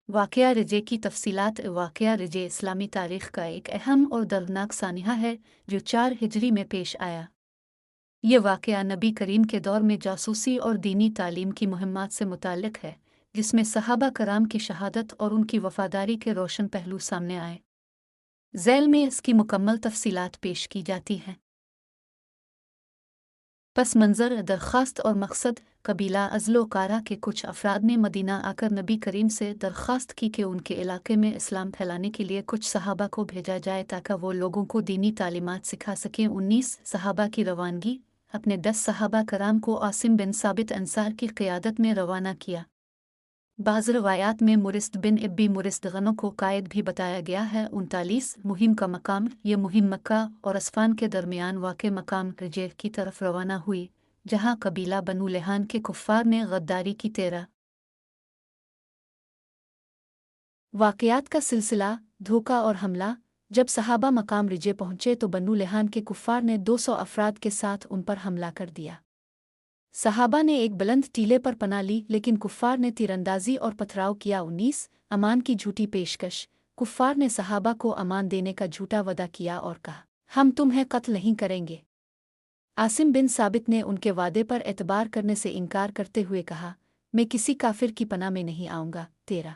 वाक़या रिजे की तफसीलात। वाक़या रिजे इस्लामी तारीख़ का एक अहम और दर्दनाक सानिहा है जो 4 हिजरी में पेश आया। ये वाक़या नबी करीम के दौर में जासूसी और दीनी तालीम की मुहिम्मात से मुताल्लिक़ है, जिसमें सहाबा कराम की शहादत और उनकी वफ़ादारी के रोशन पहलू सामने आए। ज़ैल में इसकी मुकम्मल तफसीलात पेश की जाती हैं। पस मंज़र, दरख्वास्त और मकसद। कबीला अज़्ल-ओ-कारा के कुछ अफराद ने मदीना आकर नबी करीम से दरख्वास्त की कि उनके इलाके में इस्लाम फैलाने के लिए कुछ सहाबा को भेजा जाए ताकि वो लोगों को दीनी तालीमात सिखा सकें। 19 सहाबा की रवानगी। अपने 10 सहाबा कराम को आसिम बिन साबित अंसार की क़ियादत में रवाना किया। बाज़ रवायात में मुरिस्त बिन इब्बी मुरिस्त गनों को कायद भी बताया गया है। 39 मुहिम का मकाम। ये मुहिम मक्का और अस्फ़ान के दरमियान वाक़े मकाम रिजे की तरफ रवाना हुई, जहाँ कबीला बनु लिहान के कुफ़ार ने गद्दारी की। 13 वाक़यात का सिलसिला, धोखा और हमला। जब सहाबा मकाम रिजे पहुँचे तो बनु लिहान के कुफ़ार ने 200 अफराद के साथ उन पर हमला कर दिया। सहाबा ने एक बुलंद टीले पर पनाह ली, लेकिन कुफ़ार ने तीरंदाजी और पथराव किया। 19 अमान की झूठी पेशकश। कुफ़ार ने सहाबा को अमान देने का झूठा वदा किया और कहा, हम तुम्हें कत्ल नहीं करेंगे। आसिम बिन साबित ने उनके वादे पर एतबार करने से इनकार करते हुए कहा, मैं किसी काफिर की पनाह में नहीं आऊँगा। 13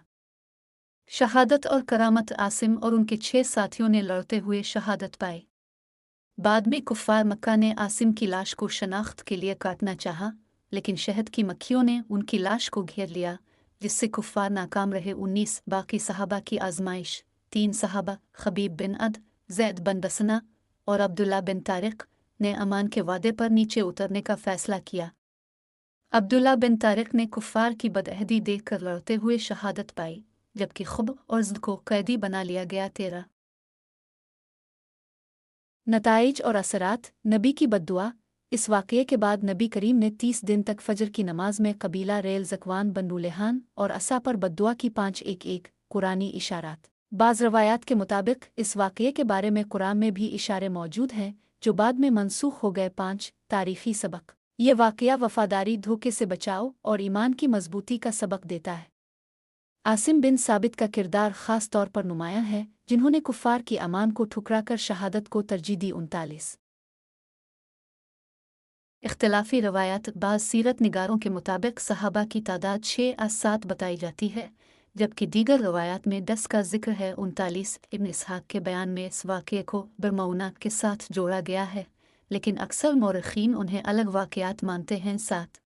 शहादत और करामत। आसिम और उनके 6 साथियों ने लड़ते हुए शहादत पाई। बाद में कुफ़ार मक्का ने आसिम की लाश को शनाख्त के लिए काटना चाहा, लेकिन शहद की मक्खियों ने उनकी लाश को घेर लिया, जिससे कुफ़ार नाकाम रहे। 19 बाकी सहाबा की आजमाइश। 3 सहाबा खबीब बिन अद, ज़ैद बिन दसना और अब्दुल्ला बिन तारिक ने अमान के वादे पर नीचे उतरने का फ़ैसला किया। अब्दुल्ला बिन तारिक ने कुफ़ार की बदअहदी देखकर लड़ते हुए शहादत पाई, जबकि खुब और ज़द को कैदी बना लिया गया। 13 नताइज और असरात। नबी की बद्दुआ। इस वाक़ये के बाद नबी करीम ने 30 दिन तक फ़जर की नमाज में कबीला रेल ज़कवान बनु लिहान और असा पर बद्दुआ की 5-1-1 कुरानी इशारात। बाज़ रवायात के मुताबिक इस वाक़ये के बारे में कुरान में भी इशारे मौजूद हैं जो बाद में मनसूख हो गए। 5 तारीख़ी सबक। ये वाक़या वफ़ादारी, धोखे से बचाव और ईमान की मजबूती का सबक देता है। आसिम बिन साबित का किरदार ख़ास तौर पर नुमायाँ है, जिन्होंने कुफ़ार की अमान को ठुकराकर शहादत को तरजीह दी। 39 इख्तिलाफ़ी रवायात। बाज़ सीरत निगारों के मुताबिक सहाबा की तादाद 6 या 7 बताई जाती है, जबकि दीगर रवायात में 10 का जिक्र है। 39 इब्न इसहाक़ के बयान में इस वाक़ये को बरमौना के साथ जोड़ा गया है, लेकिन अक्सर मौरख़ीन उन्हें अलग वाक़यात मानते हैं। 7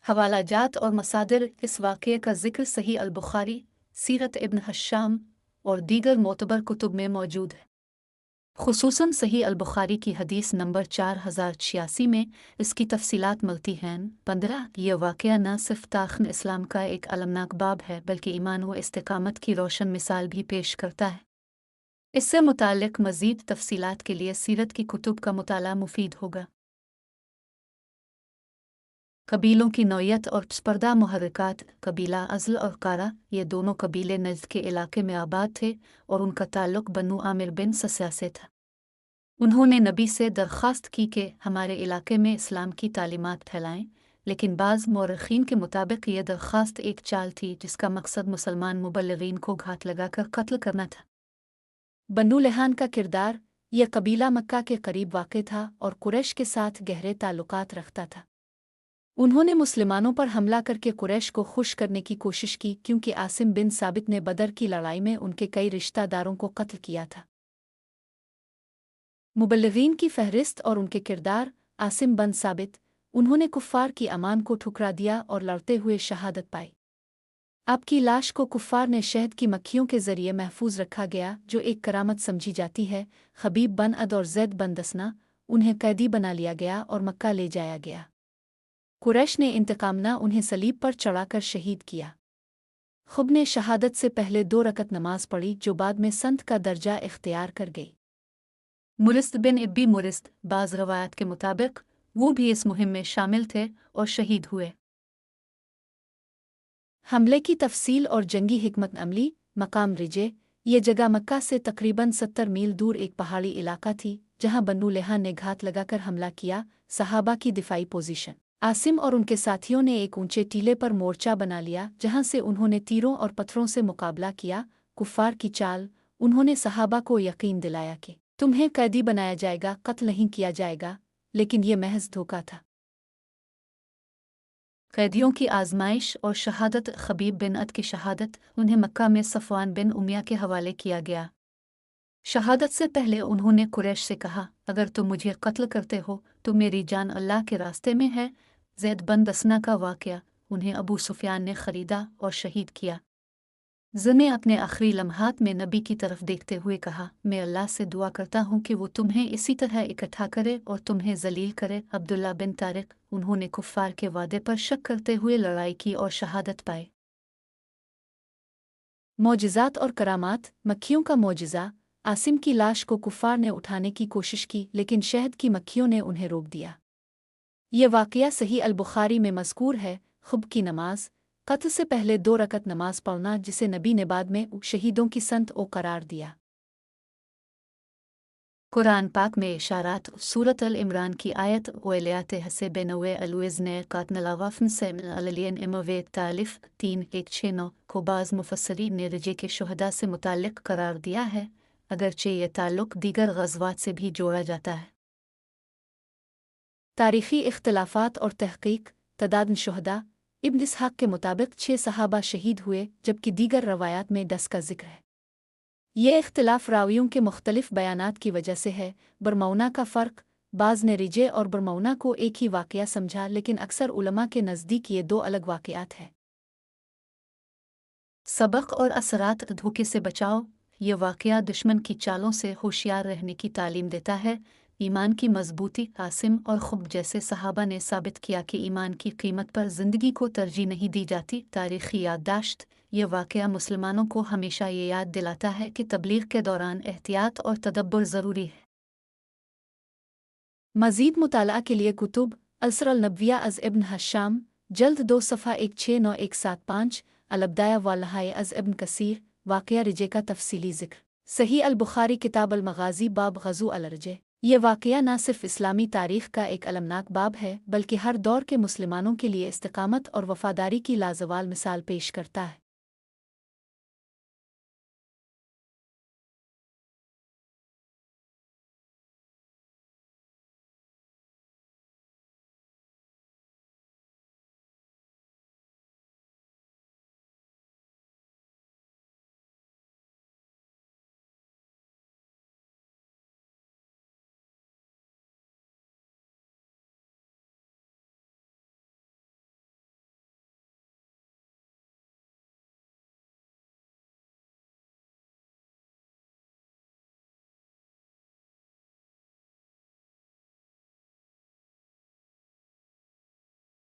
हवालाजात और मसादिर। इस वाक़ये का जिक्र सही अल-बुख़ारी, सीरत इब्न हश्शाम और दीगर मोतबर कुतुब में मौजूद है। खुसूसन सही अल-बुख़ारी की हदीस नंबर 4086 में इसकी तफसीलात मिलती हैं। 15 यह वाक़या न सिर्फ ताख़्न इस्लाम का एक अलमनाक बाब है, बल्कि ईमान व इस्तिक़ामत की रोशन मिसाल भी पेश करता है। इससे मुताल्लिक़ मज़ीद तफसीलात के लिए सीरत की कुतुब का मुताला मुफीद होगा। कबीलों की नौयत और स्पर्धा मुहर्रिकात। कबीला अज़्ल और कारा, ये दोनों कबीले नज़द के इलाके में आबाद थे और उनका ताल्लुक़ बनु आमिर बिन सस्या से था। उन्होंने नबी से दरख्वास्त की कि हमारे इलाके में इस्लाम की तालीमात फैलाएं, लेकिन बाज़ मौरख़ीन के मुताबिक यह दरख्वास्त एक चाल थी जिसका मकसद मुसलमान मुबल्लिगीन को घात लगाकर कत्ल करना था। बनु लिहान का किरदार। यह कबीला मक्का के करीब वाक़ था और कुरैश के साथ गहरे ताल्लुकात रखता था। उन्होंने मुसलमानों पर हमला करके कुरैश को खुश करने की कोशिश की, क्योंकि आसिम बिन साबित ने बदर की लड़ाई में उनके कई रिश्तेदारों को कत्ल किया था। मुबल्लिगीन की फहरिस्त और उनके किरदार। आसिम बिन साबित। उन्होंने कुफ़ार की अमान को ठुकरा दिया और लड़ते हुए शहादत पाई। आपकी लाश को कुफ़ार ने शहद की मक्खियों के ज़रिए महफूज रखा गया, जो एक करामत समझी जाती है। खबीब बिन अद और ज़ैद बिन दसना, उन्हें कैदी बना लिया गया और मक्का ले जाया गया। कुरैश ने इंतकामना उन्हें सलीब पर चढ़ाकर शहीद किया। खुब ने शहादत से पहले 2 रकत नमाज पढ़ी, जो बाद में संत का दर्जा इख्तियार कर गई। मुरिस्त बिन इब्बी मुरिस्त, बाज़ रवायात के मुताबिक वो भी इस मुहिम में शामिल थे और शहीद हुए। हमले की तफसील और जंगी हिकमत अमली। मकाम रिजे। ये जगह मक्का से तकरीबन 70 मील दूर एक पहाड़ी इलाका थी, जहाँ बनु लिहान ने घात लगाकर हमला किया। सहाबा की दिफाई पोजीशन। आसिम और उनके साथियों ने एक ऊंचे टीले पर मोर्चा बना लिया जहां से उन्होंने तीरों और पत्थरों से मुकाबला किया। कुफ्फार की चाल। उन्होंने सहाबा को यकीन दिलाया कि तुम्हें कैदी बनाया जाएगा, कत्ल नहीं किया जाएगा, लेकिन ये महज धोखा था। कैदियों की आजमाइश और शहादत। खबीब बिन अद की शहादत। उन्हें मक्का में सफ़वान बिन उमिया के हवाले किया गया। शहादत से पहले उन्होंने कुरैश से कहा, अगर तुम मुझे कत्ल करते हो तो मेरी जान अल्लाह के रास्ते में है। ज़ैद बन दसना का वाक़या। उन्हें अबू सुफियान ने ख़रीदा और शहीद किया। ज़ने अपने आखिरी लम्हात में नबी की तरफ देखते हुए कहा, मैं अल्लाह से दुआ करता हूँ कि वो तुम्हें इसी तरह इकट्ठा करे और तुम्हें जलील करे। अब्दुल्ला बिन तारिक। उन्होंने कुफ़ार के वादे पर शक करते हुए लड़ाई की और शहादत पाए। मौजिज़ात और करामात। मक्खियों का मौजिज़ा। आसिम की लाश को कुफ़ार ने उठाने की कोशिश की, लेकिन शहद की मक्खियों ने उन्हें रोक दिया। ये वाक़या सही अल बुखारी में मज़कूर है। खुब की नमाज। कत्ल से पहले 2 रकत नमाज पढ़ना, जिसे नबी ने बाद में शहीदों की संत ओ करार दिया। कुरान पाक में इशारात। सूरत अल इमरान की आयत वैलियात हसे बेनवे अलवेज़ ने कातनलावाफ़न से अललियन इमवे तालिफ 3:169 को बाज़ मुफस्सरीन ने रजे के शुहदा से मुताल्लिक़ करार दिया है, अगरचे ये ताल्लुक़ दीगर ग़ज़वात से भी जोड़ा जाता है। तारीख़ी इख्तिलाफ़ात और तहक़ीक़। तदाद शुहदा। इब्न इसहाक़ के मुताबिक 6 सहाबा शहीद हुए, जबकि दीगर रवायात में 10 का ज़िक्र है। ये इख्तिलाफ़ रावियों के मुख्तलिफ बयानात की वजह से है। बरमौना का फ़र्क। बाज़ ने रिजे और बरमौना को एक ही वाक़या समझा, लेकिन अक्सर उलमा के नज़दीक ये 2 अलग वाक़यात हैं। सबक और असरात। धोखे से बचाओ। ये वाक़या दुश्मन की चालों से होशियार रहने की तालीम देता है। ईमान की मजबूती। आसिम और खुब जैसे सहाबा ने साबित किया कि ईमान की कीमत पर ज़िंदगी को तरजीह नहीं दी जाती। तारीख़ी याददाश्त। ये वाक़या मुसलमानों को हमेशा ये याद दिलाता है कि तबलीग के दौरान एहतियात और तदब्बुर ज़रूरी है। मज़ीद मुताला के लिए कुतुब। अलसर अल नबविया अज़ इब्न हशाम, जल्द 2 सफ़ा 169-175। अलबदाया वालहाय अज़ इब्न कसीर। वाक़या रिजे का तफसीली ज़िक्र। सही अल बुखारी किताब अल मग़ाज़ी बाब ग़ज़ू अल रजे। ये वाक़या न सिर्फ़ इस्लामी तारीख़ का एक अलमनाक बाब है, बल्कि हर दौर के मुसलमानों के लिए इस्तिक़ामत और वफ़ादारी की लाज़वाल मिसाल पेश करता है।